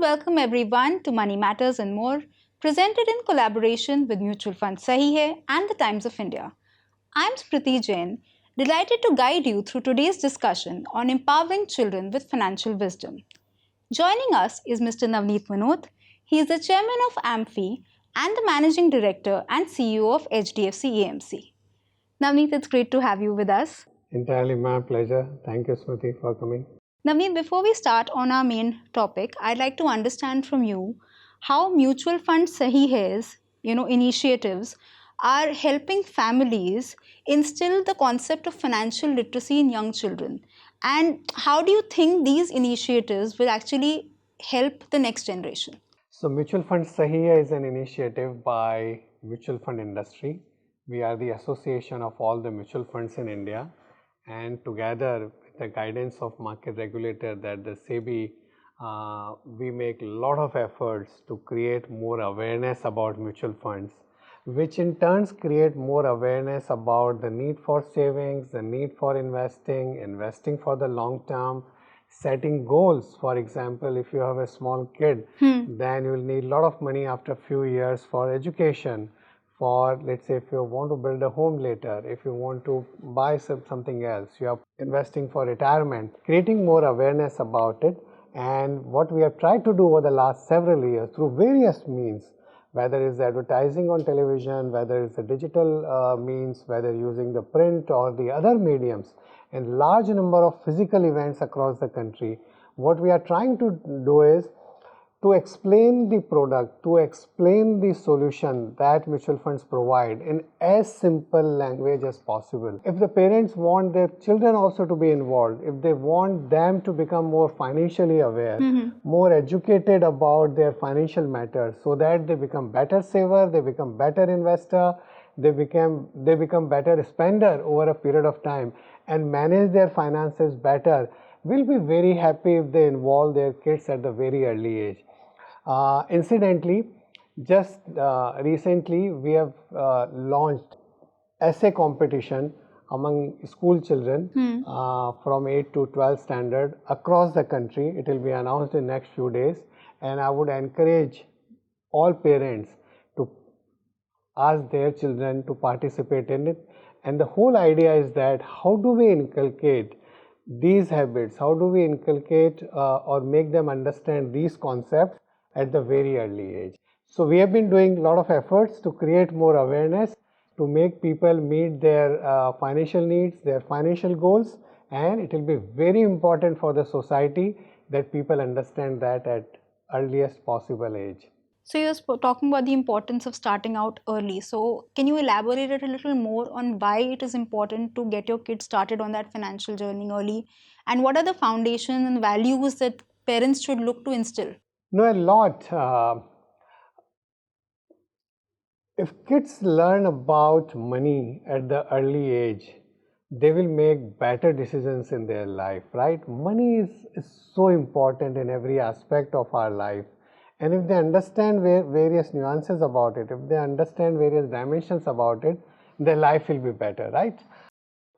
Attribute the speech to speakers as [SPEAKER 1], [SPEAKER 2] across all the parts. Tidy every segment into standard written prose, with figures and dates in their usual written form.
[SPEAKER 1] welcome everyone to Money Matters and More, presented in collaboration with mutual fund Sahi and the Times of India. I'm Smriti Jain, delighted to guide you through today's discussion on empowering children with financial wisdom. Joining us is Mr. Navneet Munot. He is the chairman of AMC and the managing director and CEO of HDFC AMC. Navneet, it's great to have you with us.
[SPEAKER 2] Entirely my pleasure. Thank you, Smriti, for coming.
[SPEAKER 1] Navneet, before we start on our main topic, I'd like to understand from you how mutual fund Sahi Hai's, initiatives are helping families instill the concept of financial literacy in young children. And how do you think these initiatives will actually help the next generation?
[SPEAKER 2] So, Mutual Fund Sahi is an initiative by mutual fund industry. We are the association of all the mutual funds in India, and together with the guidance of market regulator, that the SEBI, we make a lot of efforts to create more awareness about mutual funds, which in turns create more awareness about the need for savings, the need for investing for the long term, setting goals. For example, if you have a small kid, then you will need a lot of money after a few years for education. For, let's say, if you want to build a home later, if you want to buy something else, you are investing for retirement, creating more awareness about it. And what we have tried to do over the last several years through various means, whether it's advertising on television, whether it's the digital means, whether using the print or the other mediums, and large number of physical events across the country, what we are trying to do is to explain the product, to explain the solution that mutual funds provide in as simple language as possible. If the parents want their children also to be involved, if they want them to become more financially aware, more educated about their financial matters, so that they become better saver, they become better investor, they become better spender over a period of time and manage their finances better, we'll be very happy if they involve their kids at the very early age. Incidentally, just recently we have launched essay competition among school children from 8 to 12 standard across the country. It will be announced in next few days, and I would encourage all parents to ask their children to participate in it. And the whole idea is that how do we inculcate these habits, how do we inculcate or make them understand these concepts at the very early age. So we have been doing a lot of efforts to create more awareness, to make people meet their financial needs, their financial goals, and it will be very important for the society that people understand that at earliest possible age.
[SPEAKER 1] So you're talking about the importance of starting out early. So can you elaborate a little more on why it is important to get your kids started on that financial journey early? And what are the foundations and values that parents should look to instill?
[SPEAKER 2] No, a lot. If kids learn about money at the early age, they will make better decisions in their life, right? Money is so important in every aspect of our life. And if they understand various nuances about it, if they understand various dimensions about it, their life will be better, right?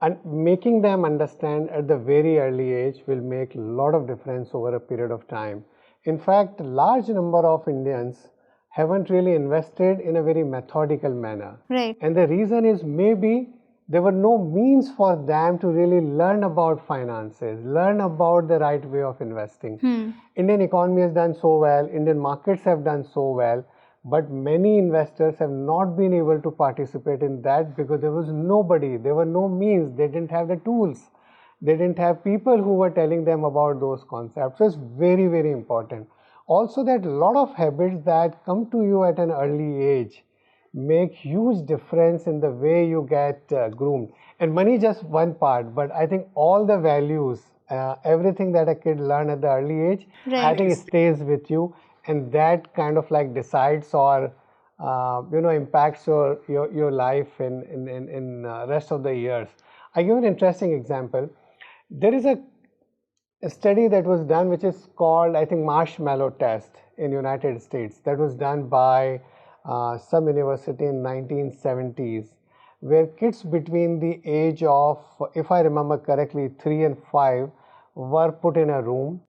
[SPEAKER 2] And making them understand at the very early age will make a lot of difference over a period of time. In fact, a large number of Indians haven't really invested in a very methodical manner.
[SPEAKER 1] Right.
[SPEAKER 2] And the reason is maybe there were no means for them to really learn about finances, learn about the right way of investing. Indian economy has done so well, Indian markets have done so well, but many investors have not been able to participate in that because there was nobody, there were no means, they didn't have the tools, they didn't have people who were telling them about those concepts. So it's very, very important. Also, that a lot of habits that come to you at an early age make huge difference in the way you get groomed. And money is just one part, but I think all the values, everything that a kid learn at the early age,
[SPEAKER 1] Right.
[SPEAKER 2] I think it stays with you, and that kind of like decides or impacts your life in rest of the years. I give an interesting example. There is a study that was done which is called, I think, marshmallow test in United States, that was done by some university in 1970s, where kids between the age of, if I remember correctly, 3 and 5 were put in a room,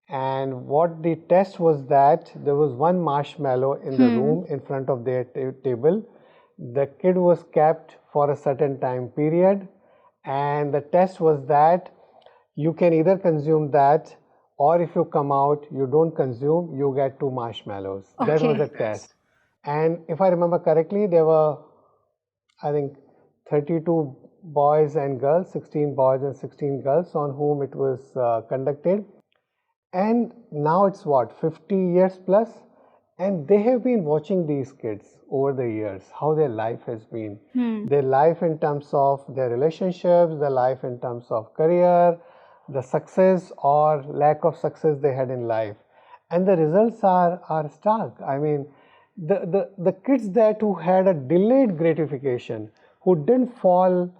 [SPEAKER 2] And what the test was that there was one marshmallow in the room in front of their table. The kid was kept for a certain time period, and the test was that you can either consume that, or if you come out, you don't consume, you get two marshmallows. That was the
[SPEAKER 1] Okay.
[SPEAKER 2] test. And if I remember correctly, there were, I think, 32 boys and girls, 16 boys and 16 girls on whom it was conducted. And now it's what, 50 years plus? And they have been watching these kids over the years, how their life has been. Their life in terms of their relationships, their life in terms of career, the success or lack of success they had in life. And the results are stark. I mean, the kids that who had a delayed gratification, who didn't fall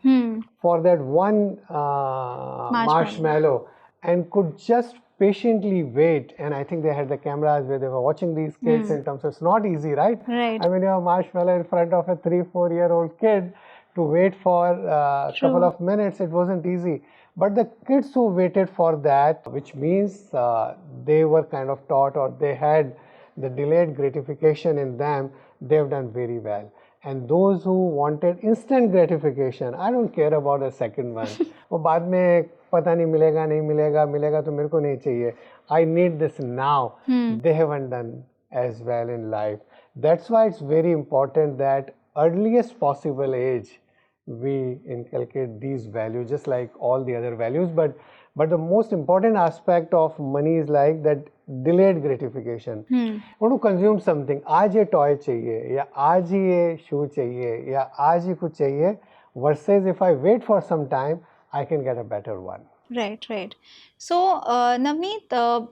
[SPEAKER 2] for that one marshmallow and could just patiently wait. And I think they had the cameras where they were watching these kids in terms of, it's not easy, right?
[SPEAKER 1] Right.
[SPEAKER 2] I mean, you have a marshmallow in front of a 3-4-year-old kid to wait for a couple of minutes. It wasn't easy. But the kids who waited for that, which means they were kind of taught, or they had the delayed gratification in them, they've done very well. And those who wanted instant gratification, I don't care about the second one. वो बाद में पता नहीं मिलेगा नहीं मिलेगा मिलेगा तो मेरे को नहीं चाहिए. I need this now. They haven't done as well in life. That's why it's very important that earliest possible age we inculcate these values, just like all the other values. But the most important aspect of money is like that delayed gratification. Want to consume something, आज ये toy चाहिए या आज ही ये shoe चाहिए या आज ही कुछ चाहिए, versus if I wait for some time, I can get a better one.
[SPEAKER 1] Right, right. So, Navneet,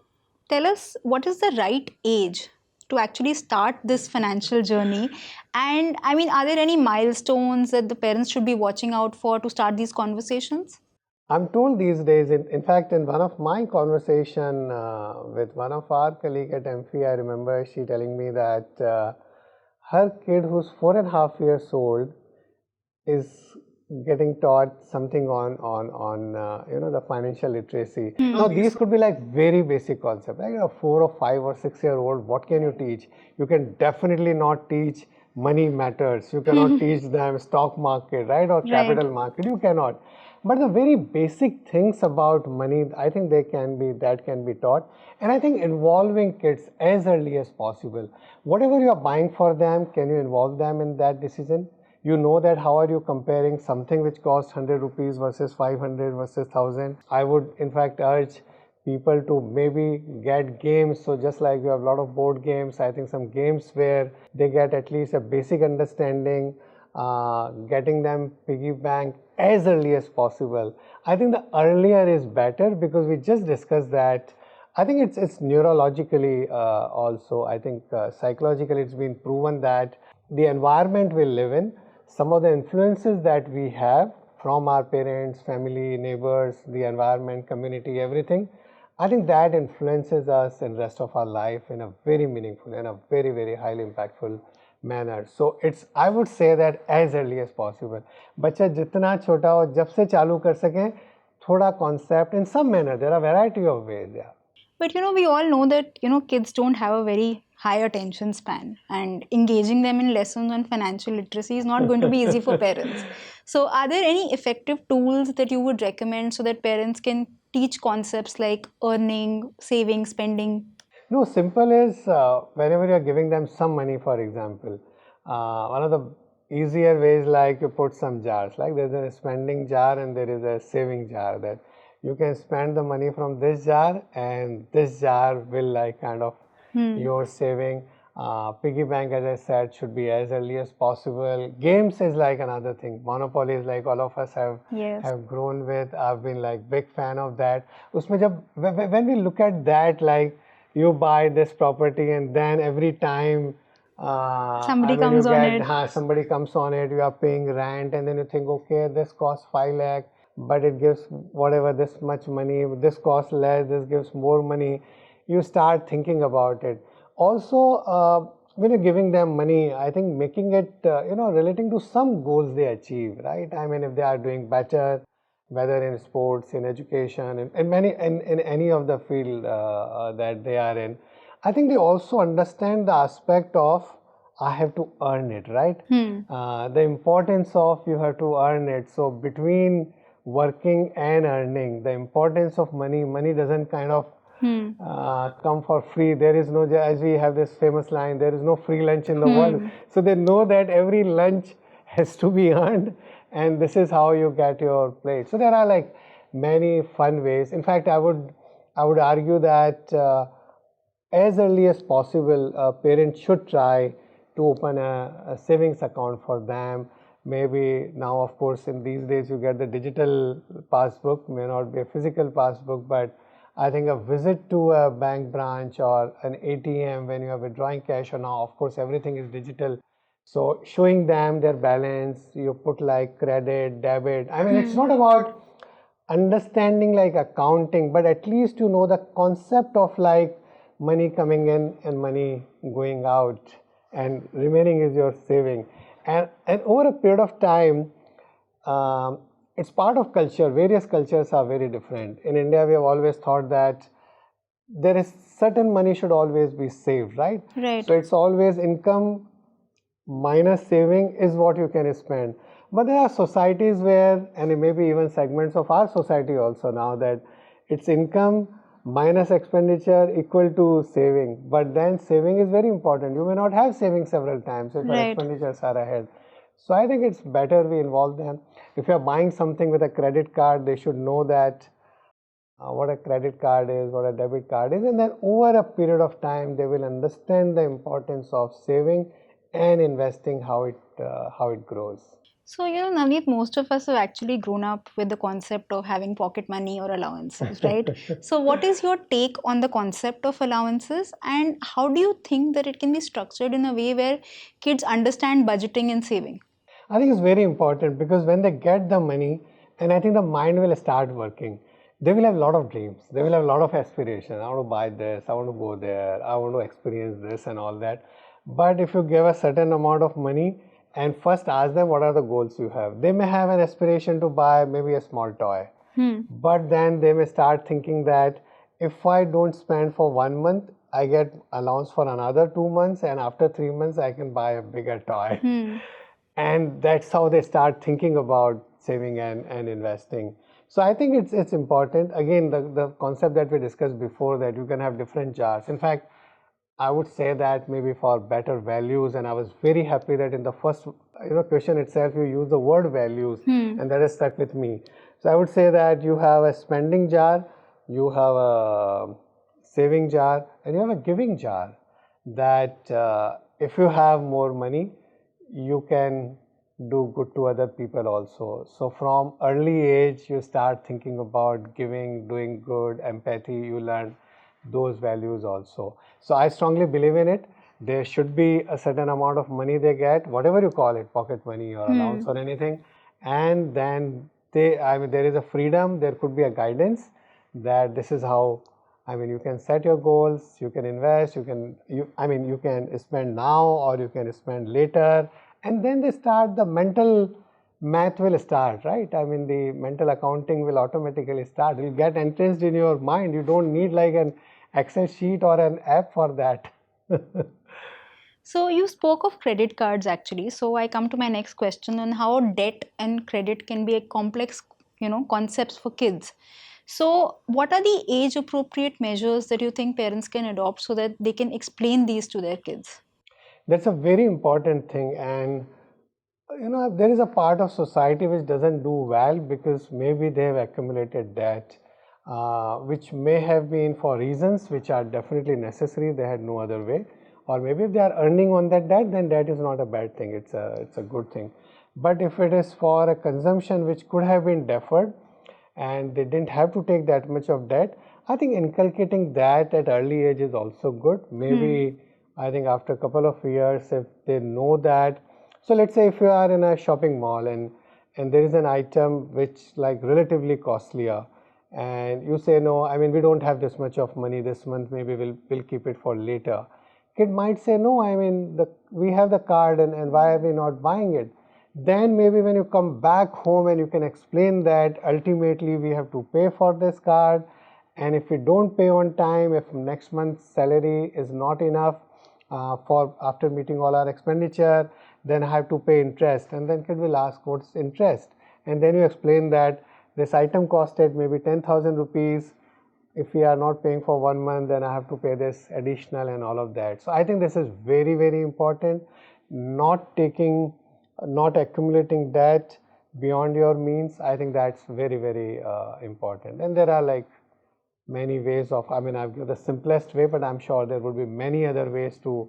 [SPEAKER 1] tell us what is the right age to actually start this financial journey? And I mean, are there any milestones that the parents should be watching out for to start these conversations?
[SPEAKER 2] I'm told these days, in fact, in one of my conversation with one of our colleague at MC, I remember she telling me that her kid who's 4.5 years old is getting taught something on the financial literacy. Now these could be like very basic concepts, like a 4 or 5 or 6-year-old. What can you teach? You can definitely not teach money matters. You cannot teach them stock market, right, or capital market. You cannot. But the very basic things about money, I think can be taught. And I think involving kids as early as possible. Whatever you are buying for them, can you involve them in that decision? You know that how are you comparing something which costs 100 rupees versus 500 versus 1000. I would in fact urge people to maybe get games. So just like you have a lot of board games, I think some games where they get at least a basic understanding, getting them piggy bank as early as possible. I think the earlier is better, because we just discussed that. I think it's neurologically also. I think psychologically it's been proven that the environment we live in, some of the influences that we have from our parents, family, neighbors, the environment, community, everything, I think that influences us in rest of our life in a very meaningful and a very, very highly impactful manner. So it's, I would say that as early as possible. बच्चा जितना छोटा हो, जब से चालू कर सकें, थोड़ा concept in some manner. There are variety of ways. Yeah.
[SPEAKER 1] But we all know that kids don't have a very high attention span, and engaging them in lessons on financial literacy is not going to be easy for parents. So, are there any effective tools that you would recommend so that parents can teach concepts like earning, saving, spending?
[SPEAKER 2] No, simple is whenever you're giving them some money, for example, one of the easier ways, like you put some jars, like there's a spending jar and there is a saving jar, that you can spend the money from this jar and this jar will like kind of your saving. Piggy bank, as I said, should be as early as possible. Games is like another thing. Monopoly is like all of us have grown with. I've been like big fan of that. Usme jab, when we look at that, like you buy this property and then every time
[SPEAKER 1] Somebody comes on it.
[SPEAKER 2] somebody comes on it, you are paying rent, and then you think, okay, this costs 5 lakh, but it gives whatever this much money, this costs less, this gives more money. You start thinking about it. Also, when you're giving them money, I think making it, relating to some goals they achieve, right? I mean, if they are doing better, whether in sports, in education, in any of the field that they are in. I think they also understand the aspect of I have to earn it, right? The importance of you have to earn it. So between working and earning, the importance of money doesn't kind of come for free. There is no, as we have this famous line, there is no free lunch in the world. So they know that every lunch has to be earned, and this is how you get your plate. So there are like many fun ways. In fact, I would argue that as early as possible, parents should try to open a savings account for them. Maybe now, of course, in these days you get the digital passbook, may not be a physical passbook, but I think a visit to a bank branch or an ATM when you are withdrawing cash, or now, of course, everything is digital. So showing them their balance, you put like credit, debit. I mean, it's not about understanding like accounting, but at least you know the concept of like money coming in and money going out, and remaining is your saving. And over a period of time, it's part of culture. Various cultures are very different. In India, we have always thought that there is certain money should always be saved, right?
[SPEAKER 1] Right.
[SPEAKER 2] So it's always income minus saving is what you can spend. But there are societies where, and maybe even segments of our society also now, that it's income minus expenditure equal to saving. But then saving is very important. You may not have saving several times if your
[SPEAKER 1] Right.
[SPEAKER 2] expenditures are ahead. So I think it's better we involve them. If you're buying something with a credit card, they should know that what a credit card is, what a debit card is, and then over a period of time, they will understand the importance of saving and investing, how it grows.
[SPEAKER 1] So, Navneet, most of us have actually grown up with the concept of having pocket money or allowances, right? So, what is your take on the concept of allowances, and how do you think that it can be structured in a way where kids understand budgeting and saving?
[SPEAKER 2] I think it's very important because when they get the money, and I think the mind will start working, they will have a lot of dreams. They will have a lot of aspirations. I want to buy this, I want to go there, I want to experience this and all that. But if you give a certain amount of money and first ask them what are the goals you have, they may have an aspiration to buy maybe a small toy. But then they may start thinking that if I don't spend for 1 month, I get allowance for another 2 months, and after 3 months, I can buy a bigger toy. And that's how they start thinking about saving and investing. So I think it's important. Again, the concept that we discussed before, that you can have different jars. In fact, I would say that maybe for better values, and I was very happy that in the first question itself you use the word values, and that has stuck with me. So I would say that you have a spending jar, you have a saving jar, and you have a giving jar. That if you have more money, you can do good to other people also. So from early age, you start thinking about giving, doing good, empathy. You learn those values also. So I strongly believe in it. There should be a certain amount of money they get, whatever you call it, pocket money or allowance or anything, and then there is a freedom. There could be a guidance that this is how. You can set your goals, you can invest, you can spend now or you can spend later, and then the mental math will start, right? The mental accounting will automatically start. It will get entrenched in your mind. You don't need like an Excel sheet or an app for that.
[SPEAKER 1] So, you spoke of credit cards actually. So, I come to my next question on how debt and credit can be a complex, concepts for kids. So, what are the age appropriate measures that you think parents can adopt so that they can explain these to their kids?
[SPEAKER 2] That's a very important thing. And there is a part of society which doesn't do well because maybe they have accumulated debt, which may have been for reasons which are definitely necessary. They had no other way. Or maybe if they are earning on that debt, then that is not a bad thing. It's a good thing. But if it is for a consumption which could have been deferred and they didn't have to take that much of debt, I think inculcating that at early age is also good. Maybe I think after a couple of years, if they know that. So let's say if you are in a shopping mall and there is an item which like relatively costlier, and you say no, we don't have this much of money this month, maybe we'll keep it for later. Kid might say no, we have the card, and why are we not buying it? Then maybe when you come back home and you can explain that ultimately we have to pay for this card, and if we don't pay on time, if next month's salary is not enough for after meeting all our expenditure, then I have to pay interest. And then kid will ask, what's interest? And then you explain that this item costed maybe 10,000 rupees. If we are not paying for 1 month, then I have to pay this additional and all of that. So I think this is very, very important. Not accumulating debt beyond your means. I think that's very, very important. And there are like many ways of, I mean, I've given the simplest way, but I'm sure there would be many other ways to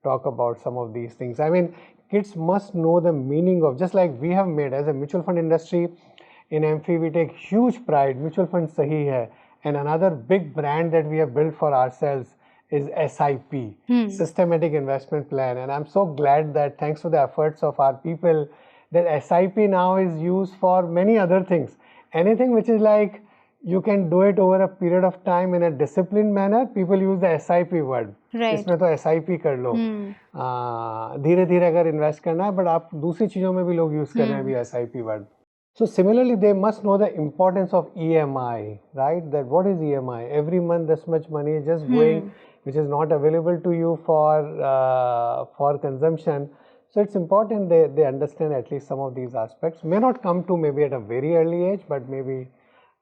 [SPEAKER 2] talk about some of these things. I mean, kids must know the meaning of, just like we have made as a mutual fund industry in AMC, we take huge pride. Mutual fund Sahi hai. And another big brand that we have built for ourselves is SIP, Systematic Investment Plan. And I'm so glad that thanks to the efforts of our people, that SIP now is used for many other things. Anything which is like, you can do it over a period of time in a disciplined manner, people use the SIP word.
[SPEAKER 1] Right.
[SPEAKER 2] इसमें तो SIP कर लो, धीरे धीरे अगर invest करना है, but आप दूसरी चीज़ों में भी लोग यूज़ कर रहे हैं अभी SIP word. So similarly, they must know the importance of EMI, right? That what is EMI? Every month this much money is just going, which is not available to you for consumption. So it's important they understand at least some of these aspects. May not come to maybe at a very early age, but maybe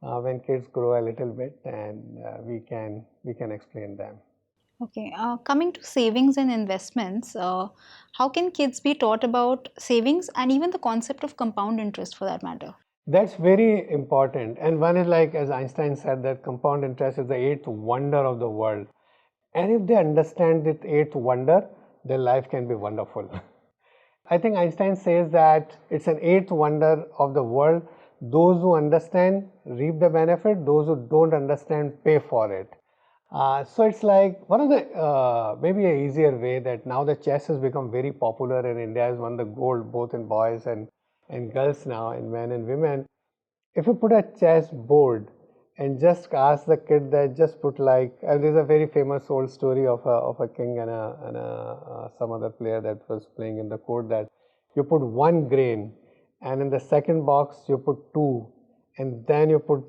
[SPEAKER 2] when kids grow a little bit, and we can explain them.
[SPEAKER 1] Okay, coming to savings and investments, how can kids be taught about savings and even the concept of compound interest for that matter?
[SPEAKER 2] That's very important. And one is like, as Einstein said, that compound interest is the eighth wonder of the world. And if they understand the eighth wonder, their life can be wonderful. I think Einstein says that it's an eighth wonder of the world. Those who understand reap the benefit, those who don't understand pay for it. So it's like one of the maybe an easier way that now the chess has become very popular, and India has won the gold both in boys and girls now, in men and women. If you put a chess board and just ask the kid that, just put like, and there's a very famous old story of a king and some other player that was playing in the court, that you put 1 grain, and in the second box you put 2, and then you put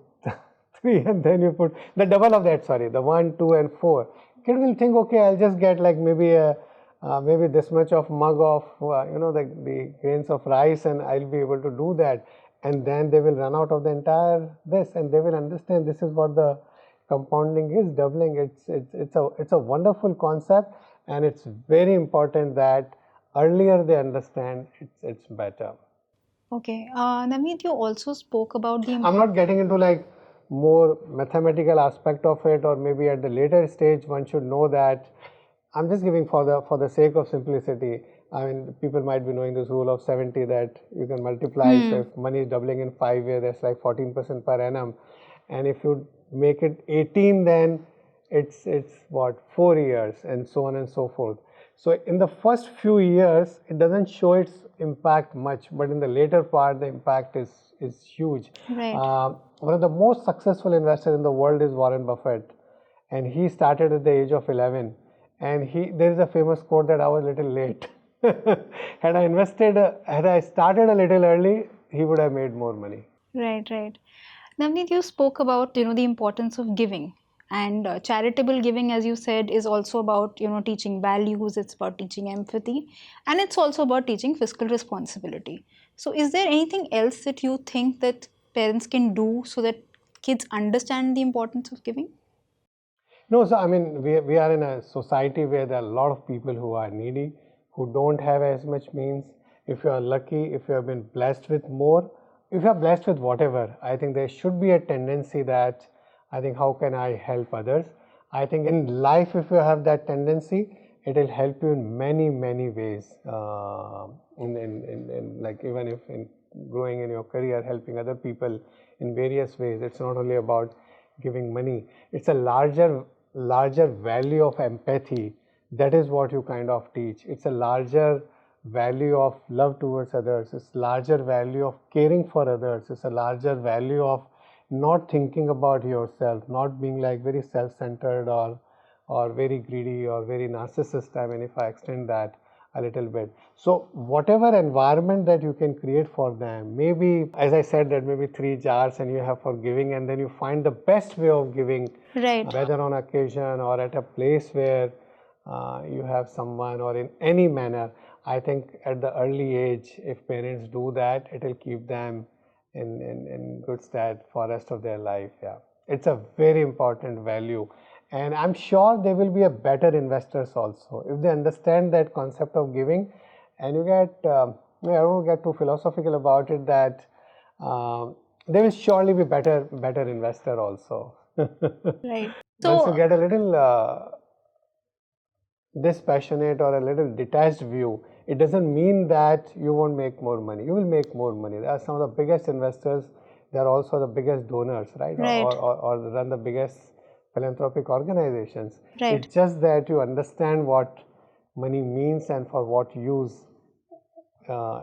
[SPEAKER 2] 3, and then you put the double of that, sorry, the 1, 2 and 4. Kid will think, okay, I'll just get like maybe this much of mug of the grains of rice, and I'll be able to do that. And then they will run out of the entire this, and they will understand this is what the compounding is, doubling. It's a wonderful concept, and it's very important that earlier they understand, it's better.
[SPEAKER 1] Okay, Navneet, you also spoke about the.
[SPEAKER 2] I'm not getting into like more mathematical aspect of it, or maybe at the later stage one should know that. I'm just giving for the sake of simplicity. I mean, people might be knowing this rule of 70, that you can multiply. So if money is doubling in 5 years, that's like 14% per annum. And if you make it 18, then it's what, 4 years, and so on and so forth. So in the first few years, it doesn't show its impact much, but in the later part, the impact is huge.
[SPEAKER 1] Right.
[SPEAKER 2] One of the most successful investors in the world is Warren Buffett, and he started at the age of 11. And there is a famous quote that I was a little late. Had I started a little early, he would have made more money.
[SPEAKER 1] Right, right. Navneet, you spoke about the importance of giving, and charitable giving, as you said, is also about teaching values. It's about teaching empathy, and it's also about teaching fiscal responsibility. So, is there anything else that you think that parents can do so that kids understand the importance of giving?
[SPEAKER 2] No, so I mean, we are in a society where there are a lot of people who are needy, who don't have as much means. If you are lucky, if you have been blessed with more, if you are blessed with whatever, I think there should be a tendency that, I think, how can I help others? I think in life, if you have that tendency, it will help you in many, many ways. In like, even if in growing in your career, helping other people in various ways. It's not only about giving money. It's a larger value of empathy. That is what you kind of teach. It's a larger value of love towards others. It's larger value of caring for others. It's a larger value of not thinking about yourself, not being like very self-centered or very greedy or very narcissist. I mean, if I extend that, a little bit. So whatever environment that you can create for them, maybe, as I said, that maybe 3 jars and you have for giving, and then you find the best way of giving,
[SPEAKER 1] Right.
[SPEAKER 2] whether on occasion or at a place where you have someone or in any manner. I think at the early age, if parents do that, it will keep them in good stead for rest of their life. Yeah, it's a very important value, and I'm sure they will be a better investors also if they understand that concept of giving. And you get, I don't get too philosophical about it, that they will surely be better investor also.
[SPEAKER 1] Right.
[SPEAKER 2] Once you
[SPEAKER 1] So,
[SPEAKER 2] get a little dispassionate or a little detached view, it doesn't mean that you won't make more money. You will make more money. They are some of the biggest investors. They are also the biggest donors, right?
[SPEAKER 1] right.
[SPEAKER 2] Or run the biggest philanthropic organizations.
[SPEAKER 1] Right.
[SPEAKER 2] It's just that you understand what money means and for what use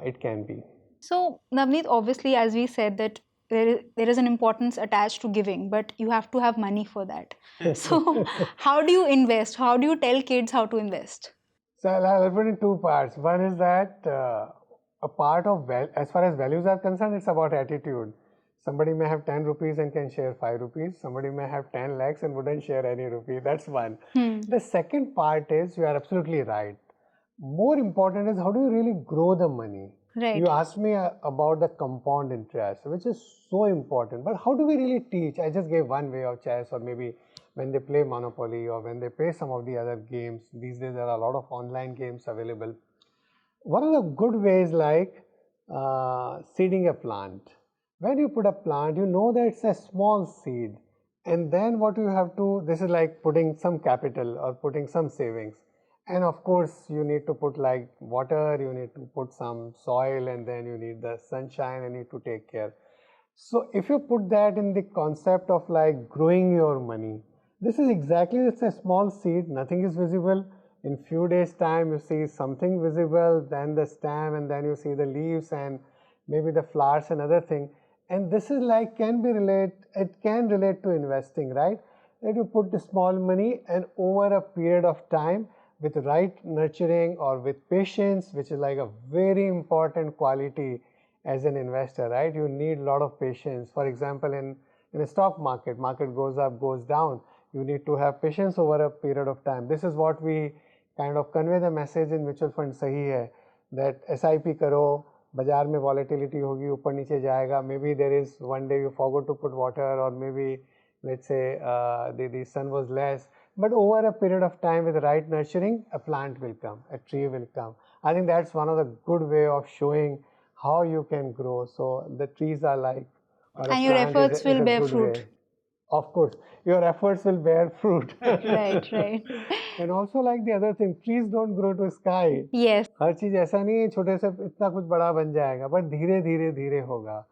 [SPEAKER 2] it can be.
[SPEAKER 1] So, Navneet, obviously, as we said, that there is an importance attached to giving, but you have to have money for that. So, how do you invest? How do you tell kids how to invest?
[SPEAKER 2] So I'll put it in two parts. One is that a part of, as far as values are concerned, it's about attitude. Somebody may have 10 rupees and can share 5 rupees. Somebody may have 10 lakhs and wouldn't share any rupee. That's one.
[SPEAKER 1] Hmm.
[SPEAKER 2] The second part is, you are absolutely right. More important is, how do you really grow the money?
[SPEAKER 1] Right.
[SPEAKER 2] You asked me about the compound interest, which is so important. But how do we really teach? I just gave one way of chess, or maybe when they play Monopoly or when they play some of the other games. These days there are a lot of online games available. One of the good ways, like seeding a plant. When you put a plant, you know that it's a small seed, and then what you have to, this is like putting some capital or putting some savings, and of course you need to put like water, you need to put some soil, and then you need the sunshine and need to take care. So if you put that in the concept of like growing your money, this is exactly, it's a small seed, nothing is visible. In few days time you see something visible, then the stem, and then you see the leaves and maybe the flowers and other thing. And this is like, it can relate to investing, right? That you put the small money, and over a period of time, with right nurturing or with patience, which is like a very important quality as an investor, right? You need a lot of patience. For example, in a stock market goes up, goes down. You need to have patience over a period of time. This is what we kind of convey the message in mutual fund sahi hai, that SIP karo, बाजार में volatility होगी, ऊपर नीचे जाएगा. Maybe there is one day you forgot to put water, or maybe let's say the sun was less. But over a period of time, with the right nurturing, a plant will come, a tree will come. I think that's one of the good way of showing how you can grow. So the trees are like, or a
[SPEAKER 1] And your
[SPEAKER 2] plant
[SPEAKER 1] efforts
[SPEAKER 2] is
[SPEAKER 1] will
[SPEAKER 2] a
[SPEAKER 1] bear
[SPEAKER 2] good
[SPEAKER 1] fruit.
[SPEAKER 2] way. Of course, your efforts will bear fruit.
[SPEAKER 1] Right, right.
[SPEAKER 2] And also, like the other thing, trees don't grow to sky.
[SPEAKER 1] Yes.
[SPEAKER 2] हर चीज ऐसा नहीं है छोटे से इतना कुछ बड़ा बन जाएगा, but धीरे धीरे धीरे होगा.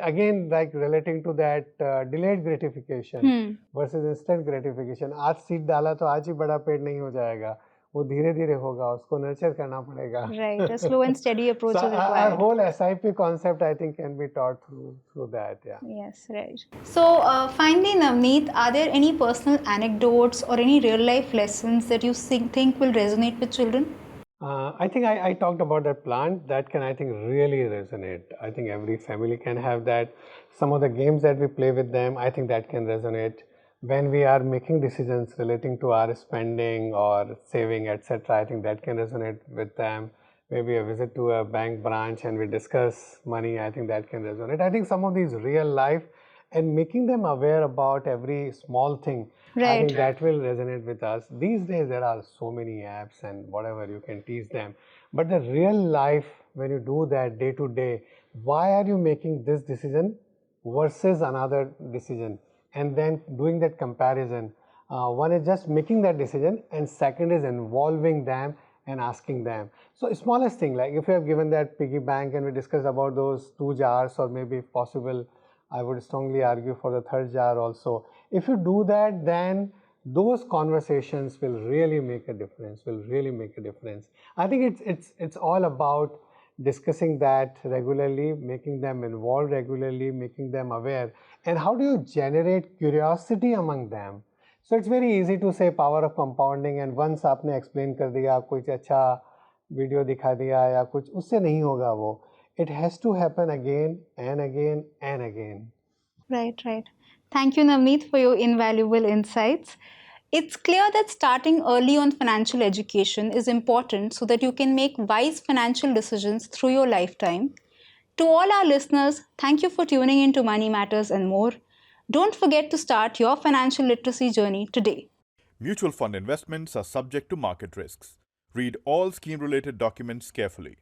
[SPEAKER 2] Again, like relating to that delayed gratification versus instant gratification. आज सीड डाला तो आज ही बड़ा पेड़ नहीं हो जाएगा, वो धीरे धीरे होगा, उसको नर्चर करना पड़ेगा.
[SPEAKER 1] Right. A slow and steady approach
[SPEAKER 2] So
[SPEAKER 1] is
[SPEAKER 2] our
[SPEAKER 1] required.
[SPEAKER 2] whole SIP concept, I think, can be taught through that. Yeah.
[SPEAKER 1] Yes, right. So, finally, Navneet, are there any personal anecdotes or any real life lessons that you think will resonate with children?
[SPEAKER 2] I think I talked about that plant that can, I think, really resonate. I think every family can have that. Some of the games that we play with them, I think that can resonate. When we are making decisions relating to our spending or saving, etc., I think that can resonate with them. Maybe a visit to a bank branch and we discuss money, I think that can resonate. I think some of these real life and making them aware about every small thing, I think that will resonate with us. These days there are so many apps and whatever, you can teach them. But the real life, when you do that day to day, why are you making this decision versus another decision? And then doing that comparison. One is just making that decision, and second is involving them and asking them. So smallest thing, like if you have given that piggy bank and we discussed about those 2 jars, or maybe if possible, I would strongly argue for the third jar also. If you do that, then those conversations will really make a difference, I think it's all about discussing that regularly, making them involved regularly, making them aware. And how do you generate curiosity among them? So it's very easy to say power of compounding, and once आपने explain कर दिया, कुछ अच्छा video दिखा दिया या कुछ, उससे नहीं होगा वो. It has to happen again and again and again.
[SPEAKER 1] Right, right. Thank you, Navneet, for your invaluable insights. It's clear that starting early on financial education is important so that you can make wise financial decisions through your lifetime. To all our listeners, thank you for tuning in to Money Matters and More. Don't forget to start your financial literacy journey today.
[SPEAKER 3] Mutual fund investments are subject to market risks. Read all scheme related documents carefully.